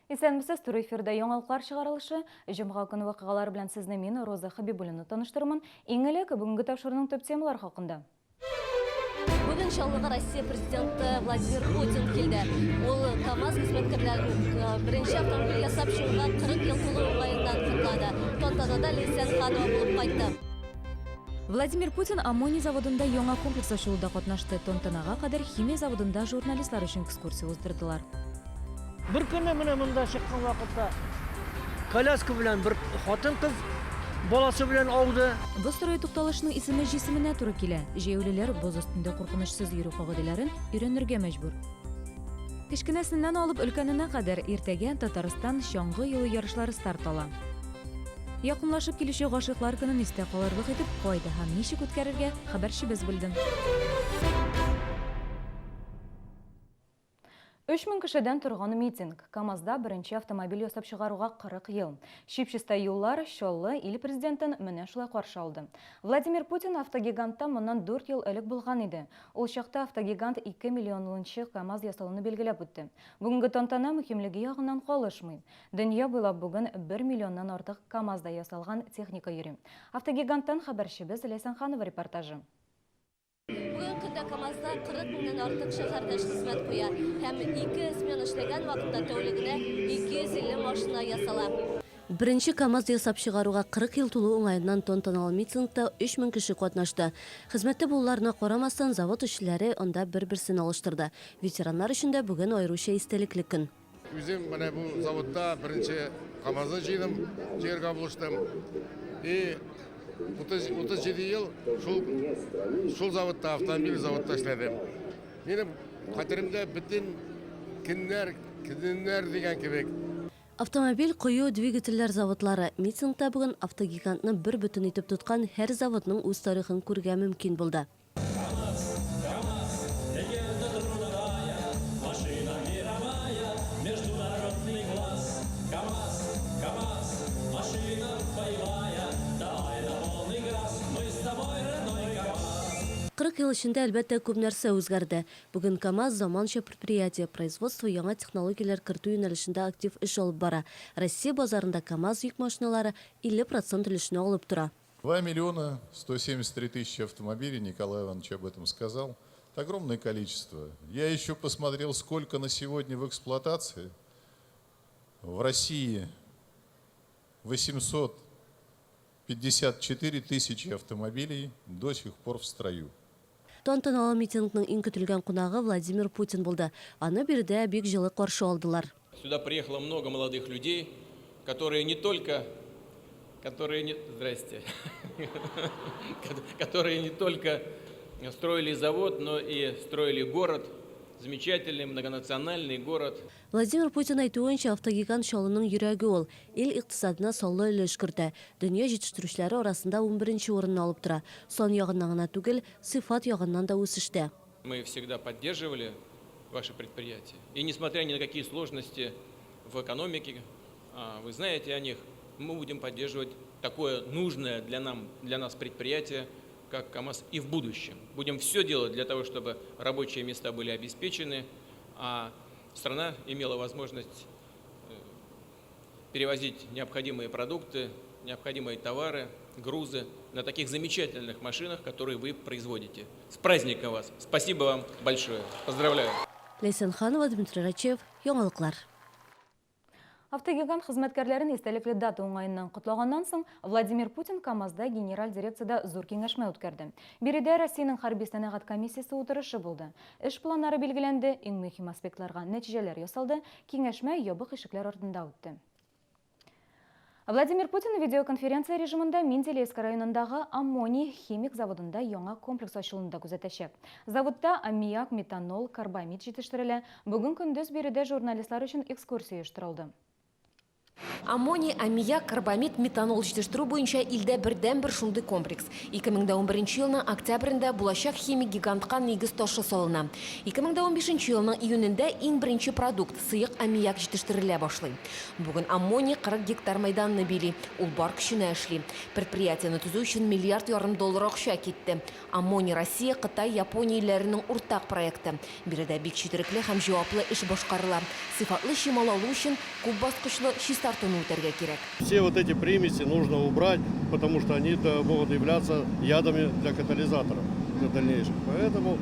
Исәнмесез, туры эфирда яңалыклар чыгарылышы. Җомга көне вакыйгалар белән сезне мин Роза Хабибуллина таныштырмын. Иң элек бүгенге тапшыруның төп темалар хакында. Бүгін Шаллыға Россия президенті Владимир Путин келді. Ол КамАЗ қызметкерлерінің бірінші автомобиль ясап шығуға 40 ел толу ыңғайынан құттықтады. Тантанада Лейсен Ханова болып қайтты. Владимир Путин аммоний заводында яңа комплекс ачылуда катнашты. Тантанага кадәр химия заводында журналистлар өчен экскурсия уздырдылар. Bir kuni mana bunda chiqqan vaqtda koляска bilan bir xotin qiz bolasi bilan ovdi. Бу строй тукталышның исеме җисеменә туры килә. Җәяүлеләр боз өстендә куркынычсыз йөрү кагыйдәләрен өйрәнергә мәҗбүр. Кечкенәсеннән алып өлкәненә кадәр иртәгә Татарстан чаңгы юлы ярышлары старт ала. Якынлашып килүче гашыйклар көнен истә калырлык итеп, кайда һәм ничек үткәрергә хәбәрчебез белде. 3000 кешедән торган митинг. КамАЗда беренче автомобиль ясап чыгаруга 40 ел. Шипчиста юллар Чаллы ил президентын менә шулай каршы алды. Владимир Путин автогигантта моннан 4 ел элек булган иде. Ул чакта автогигант 2 миллионлынчы КамАЗ ясалуны билгеләп үтте. Бүгенге тантана мөһимлеге ягыннан калышмый. Дөнья буйлап бүген 1 миллионнан артык КамАЗда ясалган техника йөри. Автогиганттан хәбәрчебез Лейсен Ханова репортажы. Бүгін күнде КамАЗда 40 мыңнан артық шәһәрдәш хезмәт куя. Һәм 2 смена эшләгән вакытта тәүлегенә 250 машина ясала. Беренче КамАЗ ясап чыгаруга 40 ел тулу уңайыннан тантаналы митингта 3000 кеше катнашты. Хезмәттә булуларына карамастан завод эшчеләре анда бер-берсен алыштырды. Ветераннар өчен дә бүген аеруча истәлекле көн. Үзем менә бу заводта беренче КамАЗны җыйдым, җиргә булыштым. И 37 ел шул заводта, автомобиль заводта эшләдем. Минем хәтеремдә бөтен көннәр дигән кебек. Автомобиль кую двигательләр заводлары митингта бүген автогигантны бер бөтен итеп тоткан һәр заводның үз тарихын күргә мөмкин булды. Кырык ел эчендә әлбәттә күп нәрсә үзгәрде. Бүген КамАЗ заманча предприятие, производство яңа технологияләр кертү юнәлешендә актив эш алып бара. Россия базарында КамАЗ йөк машиналары 50% өлешне алып тора. 2 миллиона 173 тысячи автомобилей, Николай Иванович об этом сказал. Это огромное количество. Я еще посмотрел, сколько на сегодня в эксплуатации. В России 854 тысячи автомобилей до сих пор в строю. Тантаналы митингның иң көтелгән кунагы Владимир Путин булды. Аны биредә бик җылы каршы алдылар. Сюда приехало много молодых людей, которые не только строили завод, но и строили город, замечательный многонациональный город. Владимир Путин әйтүенчә, автогигант Чаллының йөрәге ул. Ил икътисадына саллы өлеш кертә. Дөнья җитештерүчеләре арасында 11нче урынны алып тора. Сан ягыннан гына түгел, сыйфат ягыннан да үсештә. Мы всегда поддерживали ваши предприятия. И несмотря ни на какие сложности в экономике, вы знаете о них, мы будем поддерживать такое нужное для нас предприятие, как КамАЗ, и в будущем. Будем все делать для того, чтобы рабочие места были обеспечены, а страна имела возможность перевозить необходимые продукты, необходимые товары, грузы на таких замечательных машинах, которые вы производите. С праздником вас! Спасибо вам большое! Поздравляю! Лейсен Ханова, Дмитрий Рачев, яңалыклар. Автогигант хезмәткәрләрен истәлекле дата уңаеннан кутлаганнан соң Владимир Путин КамАЗда генераль дирекцияда зур киңәшмә үткәрде. Биредә Россиянең хәрби сәнәгать комиссиясе утырышы булды. Эш планнары билгеләнде, иң мөһим аспектларга нәтиҗәләр ясалды, киңәшмә ябык ишекләр артында үтте. Владимир Путин видеоконференция режимында Менделеевск районындагы аммоний химик заводында яңа комплекс ачылуында күзәтәчәк. Заводта аммиак, метанол, карбамид җитештерелә. Бүген көндез биредә журналистлар өчен экскурсия оештырылды. Аммоний, аммиак, карбамид, метанол жетештіру бойынша илдә бірден-бір шунды комплекс. 2011 жылының октябрында булашак химик гигантқа негіз тошы солына. 2015 жылының июнінде ең бірінші продукт сыйық аммиак жетештіріле башлай. Бүгін аммоний 40 гектар майданны били, ул бар күшіне эшли. Предприятияны түзу үшін $1,5 миллиард акча кетті. Аммоний Россия, Қытай, Япония илләренең уртак проекты. Биредә бик четерекле һәм җаваплы эш башкарыла. Сыйфатлы чимал алу өчен күп баскычлы чистартуны үтәргә кирәк. Все вот эти примеси нужно убрать, потому что они могут являться ядами для катализаторов в дальнейшем. Поэтому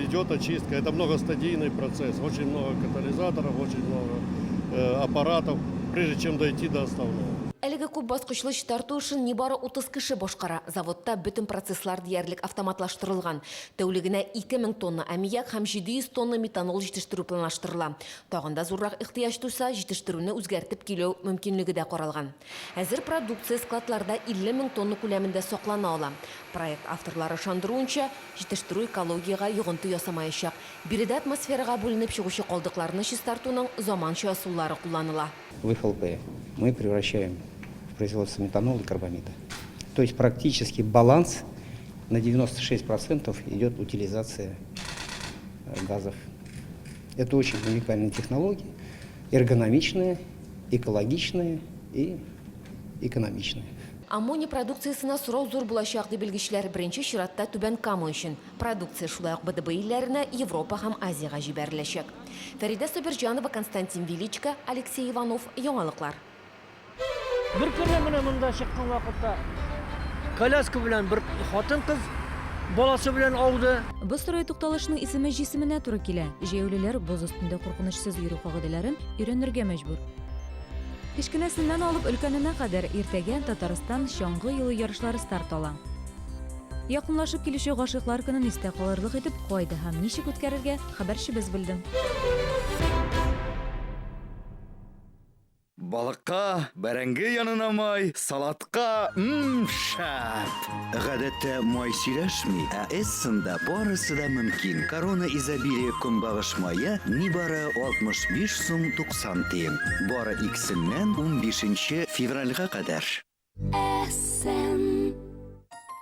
идет очистка. Это многостадийный процесс. Очень много катализаторов, очень много аппаратов, прежде чем дойти до основного. Әлеге күп баскычлы чистарту өчен нибары 30 кеше башкара. Заводта бөтен процесслар диярлек автоматлаштырылган. Тәүлегенә 2000 тонна аммиак һәм 700 тонна метанол җитештерү планлаштырыла. Тагында зуррак ихтыяҗ туса, җитештерүне үзгәртеп килү мөмкинлеге дә каралган. Хәзер продукция складларда 50 000 тонна күләмендә саклана ала. Проект авторлары ышандыруынча, җитештерү экологиягә йогынты ясамаячак. Биредә атмосферага бүленеп чыгучы калдыкларны чистартуның заманча ысуллары кулланыла. В ФЛП мы превращаем производство метанола и карбамида. То есть практически баланс на 96% идет утилизация газов. Это очень уникальная технология, эргономичная, экологичная и экономичная. Аммоний продукциясына сорау зур булачак дип белгечләр беренче чиратта Түбән Кама өчен. Продукция шулай ук БДБ илләренә, Европа һәм Азиягә җибәреләчәк. Фәрида Собирҗанова, Константин Величко, Алексей Иванов, Яңалыклар. Bir kere mine mında çıkan vakitte коляска белән bir хатын кыз баласы белән ауды. Бұл сорай тукталышның исеме җисеменә туры килә. Җәяүлеләр боз өстендә куркынычсыз йөрү кагыйдәләрен өйрәнергә мәҗбүр. Кечкенәсеннән алып өлкәненә кадәр иртәгә Татарстан чаңгы юлы ярышлары старт ала. Якынлашып килүче гашыйклар көнен истә калырлык итеп кайда һәм ничек үткәрергә хәбәрчебез белде. Балыкка, бәрәңге янына май, салатка, шәп. Гадәттә май сөйләшми, ә эссында барысы да мөмкин. Корона изобилия көнбагыш мае нибары 65 сум 90 тиен. Бары икесеннән 15 февральгә кадәр.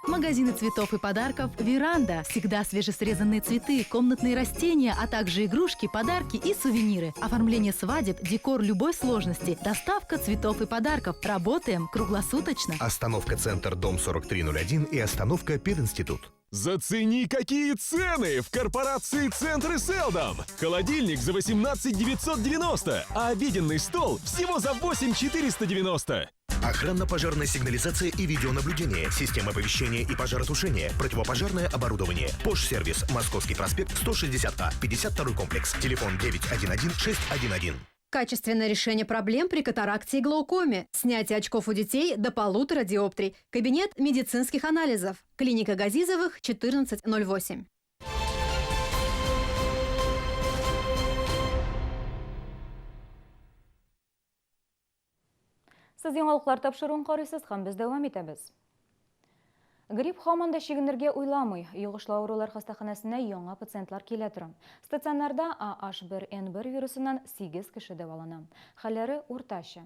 Магазины цветов и подарков «Веранда». Всегда свежесрезанные цветы, комнатные растения, а также игрушки, подарки и сувениры. Оформление свадеб, декор любой сложности. Доставка цветов и подарков. Работаем круглосуточно. Остановка «Центр», дом 4301 и остановка «Пединститут». Зацени, какие цены в корпорации «Центр» и «Селдом». Холодильник за 18 990, а обеденный стол всего за 8 490. Охранно-пожарная сигнализация и видеонаблюдение, система оповещения и пожаротушения, противопожарное оборудование, Пош-сервис, Московский проспект 160А, 52 комплекс, телефон 911-611. Качественное решение проблем при катаракте и глаукоме. Снятие очков у детей до 1,5 диоптрий. Кабинет медицинских анализов. Клиника Газизовых, 1408. Сіз яңалыклар тапшыруын карыйсыз һәм без дәвам итәбез. Грипп һаман да чигенергә уйламый. Йогышлы авырулар хастаханәсенә яңа пациентлар килә тора. Стационарда AH1N1 вирусыннан 8 кеше дәвалана. Хәлләре уртача.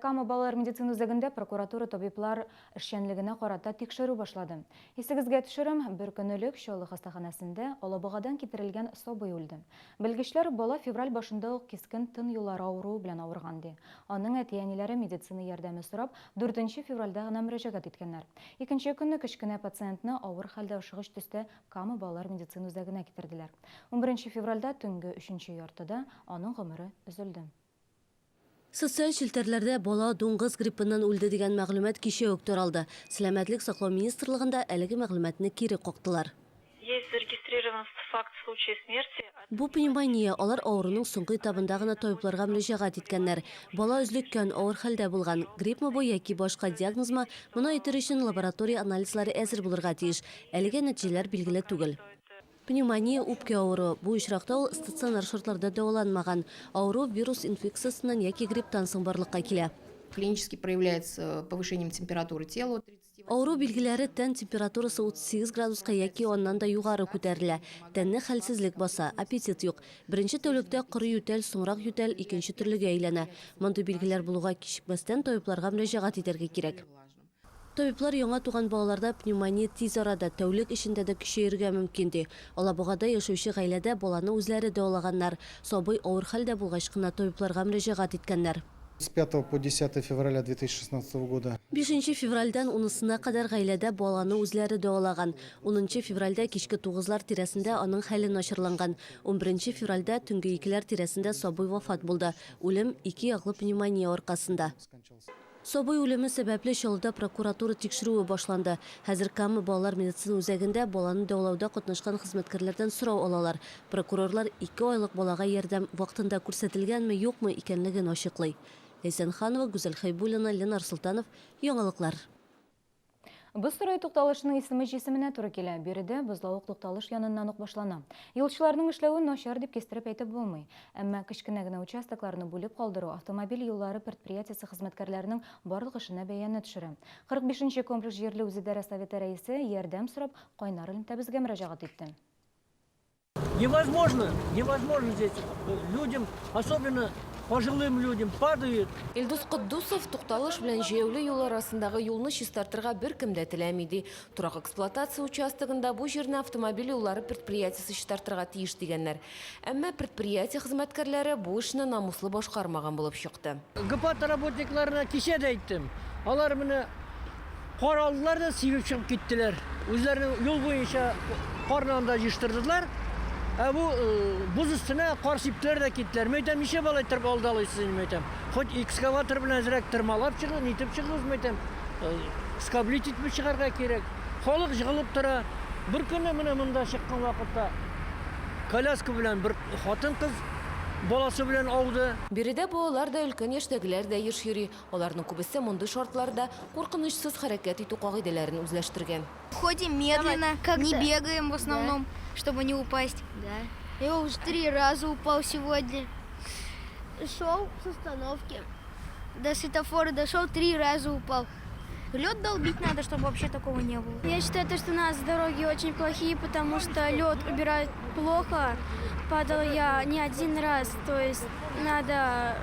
Кама балалар медицина үзәгендә прокуратура табиблар эшчәнлегенә карата тикшерү башлады. Исегезгә төшерәм, бер көнлек Чаллы хастаханәсендә Алабугадан китерелгән сабый үлде. Белгечләр бала февраль башында ук кискен тын юллары авыруы белән авырган ди. Аның әти-әниләре медицина ярдәме сорап 4 февральдә гына мөрәҗәгать иткәннәр. Икенче көнне пациентны авыр хәлдә ашыгыч төстә Кама балалар медицина үзәгенә китерделәр. 11 февральдә төнге 3 яртыда аның гомере өзелде. Социаль челтәрләрдә бала дуңгыз гриппыннан үлде дигән мәгълүмат кичә үк таралды. Сәламәтлек саклау министрлыгында әлеге мәгълүматны кире кактылар. Есть зарегистрирован факт случая смерти. Бу пневмония алар авыруның соңгы этабында гына табибларга мөрәҗәгать иткәннәр. Бала үзлектән авыр хәлдә булган. Гриппмы бу яки башка диагнозмы, моны әйтер өчен лаборатория анализлары әзер булырга тиеш. Әлегә нәтиҗәләр билгеле түгел. Пневмония үпкә авыру. Бу очракта ул стационар шартларда дәваланмаган. Авыру вирус инфекциясыннан яки грипптан соң барлыкка килә. Клинически проявляется повышением температуры тела. Ауру билгеләре тән температурасы 38 градуска яки оннан да югары күтәрелә. Тәнне хәлсезлек баса, аппетит юк. Беренче тәүлектә коры ютәл, соңрак ютәл икенче төрлегә әйләнә. Мондый билгеләр булуга кичекмәстән табибларга мөрәҗәгать итәргә кирәк. Табиблар яңа туган балаларда пневмония тиз арада тәүлек эчендә дә көчәерергә мөмкин ди. Алабугада яшәүче гаиләдә баланы үзләре дәвалаганнар. Сабый авыр хәлдә булгач кына табибларга мөрәҗәгать иткәннәр. С 5 по 10 февраля 2016 года. 5 февральдан 10-сына кадәр гаиләдә баланы үзләре дәвалаган. 10 февральдә кичке 9-лар тирәсендә аның хәле начарланган. 11 февральдә төнге 2-ләр тирәсендә сабый вафат булды. Үлем 2 яклы пневмония аркасында. Сабый үлеме сәбәпле Чаллыда прокуратура тикшерүе башланды. Хәзер Кама балалар медицина үзәгендә баланы дәвалауда катнашкан хезмәткәрләрдән сорау алалар. Прокурорлар 2 айлык балага ярдәм вакытында күрсәтелгәнме, юкмы икәнлеген ачыклый. Ләйсән Ханова, Гүзәл Хайбуллина, Ленар Султанов, Яңалыклар. Біз сұрай тукталышының исеме жесеменә туры килә. Биредә бозлавык тукталыш яныннан ук башлана. Юлчыларның эшләвен начар дип кистереп әйтеп булмый. Әмма кечкенә генә участокларны бүлеп калдыру автомобиль юллары предприятиясе хезмәткәрләренең барлык эшенә бәяне төшерә. 45-нче комплекс җирле үзидарә советы рәисе ярдәм сорап Кайнар элемтәбезгә мөрәҗәгать итте. Невозможно здесь людям, особенно пожилым людям, падают. Илдус Куддусов тукталыш белән җәяүле юл арасындагы юлны чистартырга беркем дә теләми ди. Турак эксплуатация участогында бу җирне автомобиль юллары предприятиясе чистартырга тиеш дигәннәр. Әмма предприятие хезмәткәрләре бу эшне намуслы башкармаган булып чыкты. ГПАТ работникларына кичә дә әйттем. Алар менә кар алдылар да сибеп чыгып киттеләр. Үзләренең юл буенча карнан да җыштырдылар. Бу буз өстенә кар сиптеләр дә киттеләр. Мәйтәм, ничә бала итеп алдалайсыз, мәйтәм. Хоть экскаватор белән әзрәк тырмалап чыгып, нитеп чыгыгыз, мәйтәм. Скаблит итеп чыгарга кирәк. Халык җыгылып тора. Бер көнне менә монда чыккан вакытта коляска белән бер хатын-кыз баласы белән ауды. Биредә балалар да, өлкән яшьтәгеләр дә еш йөри. Аларның күбесе мондый шартларда куркынычсыз хәрәкәт итү кагыйдәләрен үзләштергән. Ходим медленно, не бегаем в основном, чтобы не упасть. Да. Я уже 3 раза упал сегодня. Шел с остановки. До светофора дошел, 3 раза упал. Лед долбить надо, чтобы вообще такого не было. Я считаю, что у нас дороги очень плохие, потому что лед убирают плохо. Падала я не 1 раз, то есть надо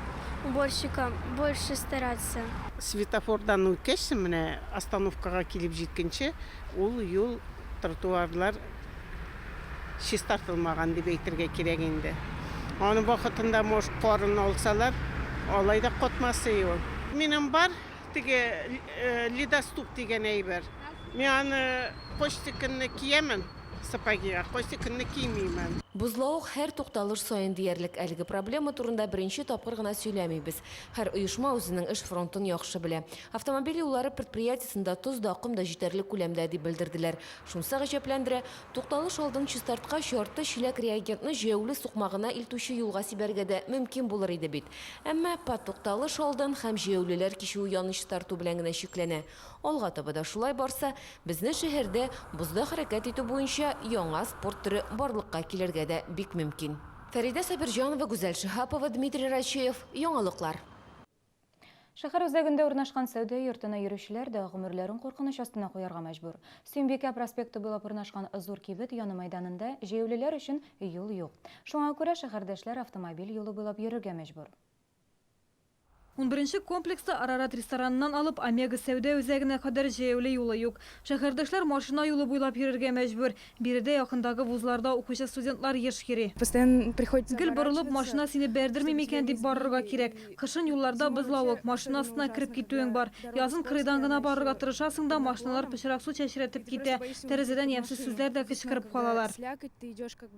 уборщикам больше стараться. Светофордан үткәч, менә остановкага килеп җиткәнче, ул юл, тротуарлар чистартылмаган дип әйтергә кирәк инде. Аны вакытында мош карын алсалар, алай да котмасы юл. Минем бар теге лидоступ дигән әйбер. Мин аны почти көнне киемем. Сапагига, почти көнне кимеймен. Бузлауык һәр тукталыш саен диярлек әлеге проблема турында беренче тапкыр гына сөйләмибез. Һәр оешма үзенең эш фронтын яхшы белә. Автомобиль юллары предприятиесендә тоз да акым да җитәрлек күләмдә дип белдерделәр. Шунсы гаҗәпләндерә, тукталыш алдын чистарткач ярты чиләк реагентны җәяүле сукмагына илтүче юлга сибәргә дә мөмкин булыр иде бит. Әмма тукталыш алдын һәм җәяүлеләр кичү яны чистарту белән генә шикләнә. Алга таба да шулай барса, безнең шәһәрдә бузда хәрәкәт итү буенча яңа спорт түре барлыкка килергә дә бик мөмкин. Фәридә Сабирҗанова, Гүзәл Шиһапова, Дмитрий Рачеев, Яңалыклар. Шәһәр үзәгендә урнашкан сәүдә йортына йөрүчеләр дә гомерләрен куркыныч астына куярга мәҗбүр. Сөембикә проспекты буйлап урнашкан зур кибет яны мәйданында җәяүлеләр өчен юл юк. Шуңа күрә шәһәрдәшләр автомобиль юлы буйлап йөрергә мәҗбүр. 11-нче комплекста Арарат ресторанынан алып Омега сәүдә үзәгенә кадәр җәяүле юлы юк. Шәһәрдәшләр машина юлы буйлап йөрергә мәҗбүр. Биредә якындагы вузларда укучы студентлар еш йөри. Гел борылып, машина сине бәрдерми микән дип барырга кирәк. Кышын юлларда бозлавык, машинасына кирип китүең бар. Язын кырыйдан гына барырга тырышасың да, машиналар пычрак су чәчрәтеп китә. Тәрәзәдән ямьсез сүзләр дә кычкырып калалар.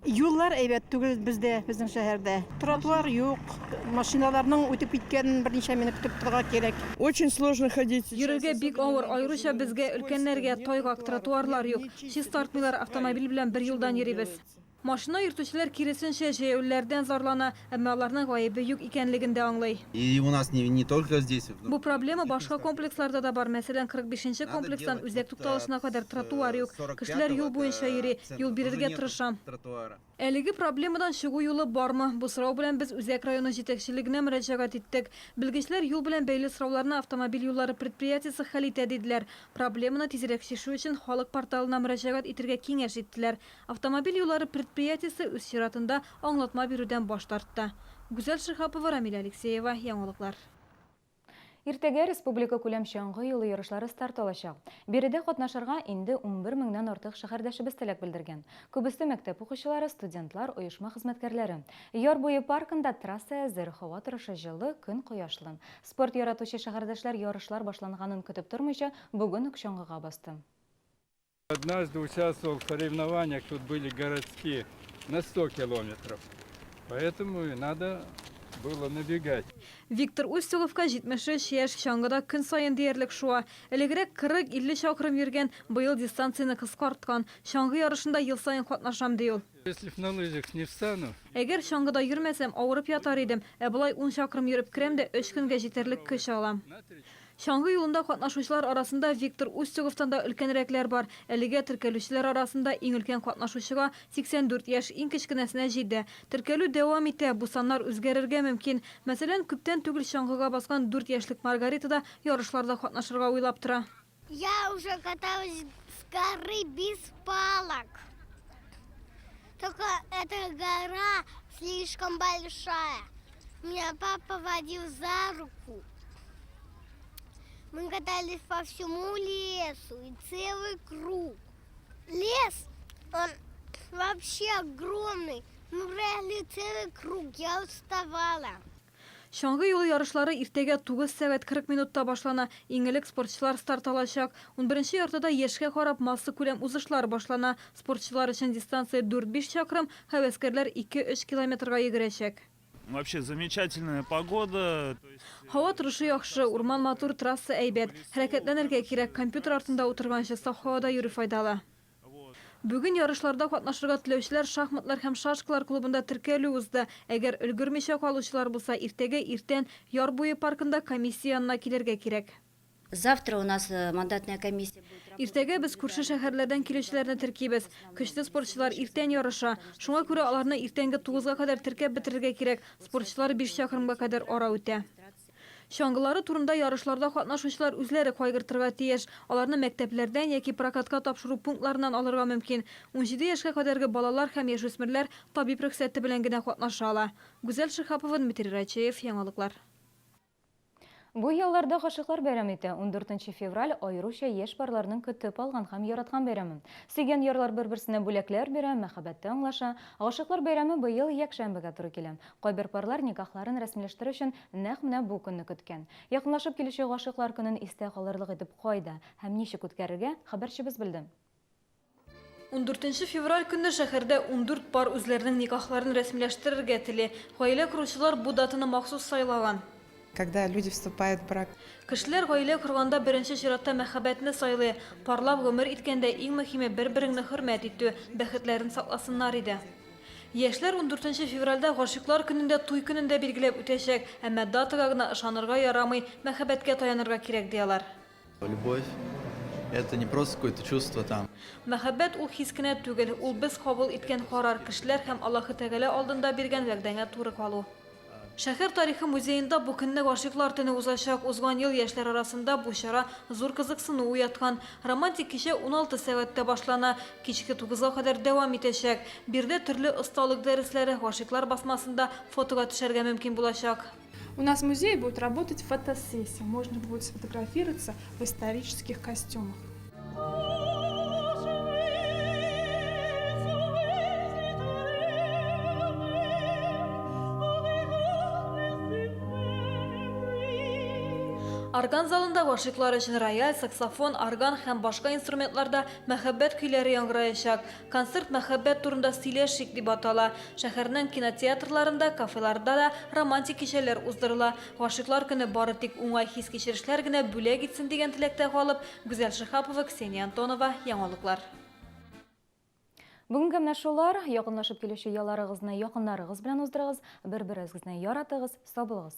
Юллар әйбәт түгел бездә, безнең шәһәрдә. Тротуар юк, машиналарның үтеп киткән берничә минут көтеп торырга кирәк. Очень сложно ходить. Йөрергә бик авыр, айрыша безгә өлкәннәргә тайгак тротуарлар юк. Чистартмыйлар, автомобиль белән бер юлдан йөрибез. Машина йөртүчеләр киресенчә җәяүләрдән зарлана, әмма аларның гаебе юк икәнлеген дә аңлый. И у нас не только здесь. Бу проблема башка комплексларда да бар. Мәсәлән, 45-нче комплекстан үзәк тукталышына кадәр тротуар юк. Кешеләр юл буенча йөри, юл бирергә тырыша. Әлеге проблемадан чыгу юлы бармы? Бу сорау белән без үзәк районы җитәкчелегенә мөрәҗәгать иттек. Белгечләр юл белән бәйле сорауларны автомобиль юллары предприятиесе хәл итә диделәр. Проблеманы тизрәк чишү өчен халык порталына мөрәҗәгать итәргә киңәш иттеләр. Автомобиль юллары предприятиесе үз чиратында аңлатма бирүдән баш тартты. Гүзәл Шихапова, Рамиля Алексеева, Яңалыклар. Иртәгә республика күләм чаңгы юлы ярышлары старт алачак. Биредә катнашырга инде 11 меңнән артык шәһәрдәшебез теләк белдергән. Күбесе мәктәп укучылары, студентлар, оешма хезмәткәрләре. Яр буе паркында трасса әзер, һава торышы җылы, көн кояшлы. Спорт яратучы шәһәрдәшләр ярышлар башланганын көтеп тормыйча, бүген үк чаңгыга басты. Однажды участвовал в соревнованиях, тут были городские, на 100 километров. Поэтому и надо было набегать. Виктор Устюговка 73 яшь чаңгыда көн сайын диярлек шуа. Элегрәк 40-50 чакрым йөргән, быел дистанцияны кыскарткан. Чаңгы ярышында ел сайын катнашам ди ул. Если на лыжах не встану, Әгәр чаңгыда йөрмәсәм, авырып ятар идем. Болай 10 чакрым йөреп керәм дә 3 көнгә җитәрлек көч алам. Чаңгы юлында катнашучылар арасында Виктор Устюговтан да өлкәнрәкләр бар. Әлегә теркәлүчеләр арасында иң өлкән катнашучыга 84 яшь, иң кечкенәсенә җитә. Теркәлү дәвам итә, бу саннар үзгәрергә мөмкин. Мәсәлән, күптән түгел чаңгыга баскан 4 яшьлек Маргарита да ярышларда катнашырга уйлап тора. Я уже каталась с горы без палок. Только эта гора слишком большая. Меня папа водил за руку. Мы катались по всему лесу и целый круг. Лес, он вообще огромный. Мы проехали целый круг, я уставала. Чаңгы юлы ярышлары иртәгә 9 сәгать 40 минутта башлана. Иң элек спортчылар старт алачак. 11-нче яртыда яшькә карап массы күләм узышлар башлана. Спортчылар өчен дистанция 4-5 чакрым, һәвәскәрләр 2-3 километрга йөгерәчәк. Вообще замечательная погода. Һава торышы яхшы, урман матур, трасса әйбәт. Хәрәкәтләнергә кирәк, компьютер артында утырганчы саф һавада йөрү файдалы. Бүген ярышларда катнашырга теләүчеләр шахматлар һәм шашкалар клубында теркәлү узды. Әгәр өлгермичә калучылар булса, иртәгә иртән яр буе паркында комиссия янына килергә кирәк. Завтра у нас мандатная комиссия будет. Иртәгә без күрше шәһәрләрдән килүчеләрне теркибез. Көчле спортчылар иртән ярыша. Шуңа күрә аларны иртәнге 9-га кадәр теркәп бетерергә кирәк. Спортчылар 5 чакрымга кадәр ара үтә. Чаңгылары турында ярышларда катнашучылар үзләре кайгыртырга тиеш. Аларны мәктәпләрдән яки прокатка тапшыру пунктларыннан алырга мөмкин. 17 яшькә кадәрге балалар һәм яшүсмерләр табиб рөхсәте белән генә катнаша ала. Гүзәл Шихапова, Дмитрий Рачеев, Яңалыклар. Бу елларда гашыклар бәйрәме итә. 14 февраль аеруча яшь парларның көтеп алган һәм яраткан бәйрәме. Сөйгән ярлар бер-берсенә бүләкләр бирә, мәхәббәттә аңлаша. Гашыклар бәйрәме быел якшәмбегә туры килә. Кайбер парлар никахларын рәсмиләштерү өчен нәкъ менә бу көнне көткән. Якынлашып килүче гашыклар көнен истә калырлык итеп кайда һәм ничек үткәрергә хәбәрчебез білде. 14 февраль көнне шәһәрдә 14 пар үзләренең никахларын рәсмиләштерергә тели. Гаилә құручылар бу датаны махсус сайлаган. Когда люди вступают в брак. Кешеләр гаилә корганда беренче чиратта мәхәббәтне сайлый. Парлап гомер иткәндә иң мөһиме бер-береңне хөрмәт итү, бәхетләрен сакласыннар иде. Яшьләр 14 февральдә гашыклар көнендә, туй көнендә билгеләп үтәчәк, әмма датага гына ышанырга ярамый, мәхәббәткә таянырга кирәк диялар. Любовь – это не просто какое-то чувство там. Мәхәббәт ул хис кенә түгел, ул без кабул иткән карар, кешеләр һәм Аллаһы Тәгалә алдында биргән вәгъдәгә туры калу. Шәһәр тарихы музейында бу көнне гашыклар төне узачак. Узган ел яшьләр арасында бу чара зур кызыксыну уяткан. Романтик кичә 16 сәгатьтә башлана, кичке 9-га кадәр дәвам итәчәк. Бирдә төрле осталык дәресләре гашыклар басмасында фотога төшәргә мөмкин булачак. У нас в музее будет работать фотосессия. Можно будет сфотографироваться в исторических костюмах. Орган залында гашыклар өчен рояль, саксофон, орган һәм башка инструментларда мәхәббәт көйләре яңгыраячак. Концерт мәхәббәт турында сөйләшик дип атала. Шәһәрнең кинотеатрларында, кафеларда да романтик кичәләр уздырыла. Гашыклар көне бары тик уңай хис кичерешләр генә бүләк итсен дигән теләктә калып, Гүзәл Шихапова, Ксения Антонова, Яңалыклар. Бүгінгі менә шулар, якынлашып килүче ялларыгызны якыннарыгыз белән уздырыгыз, бер-берегезне яратыгыз, сау булыгыз.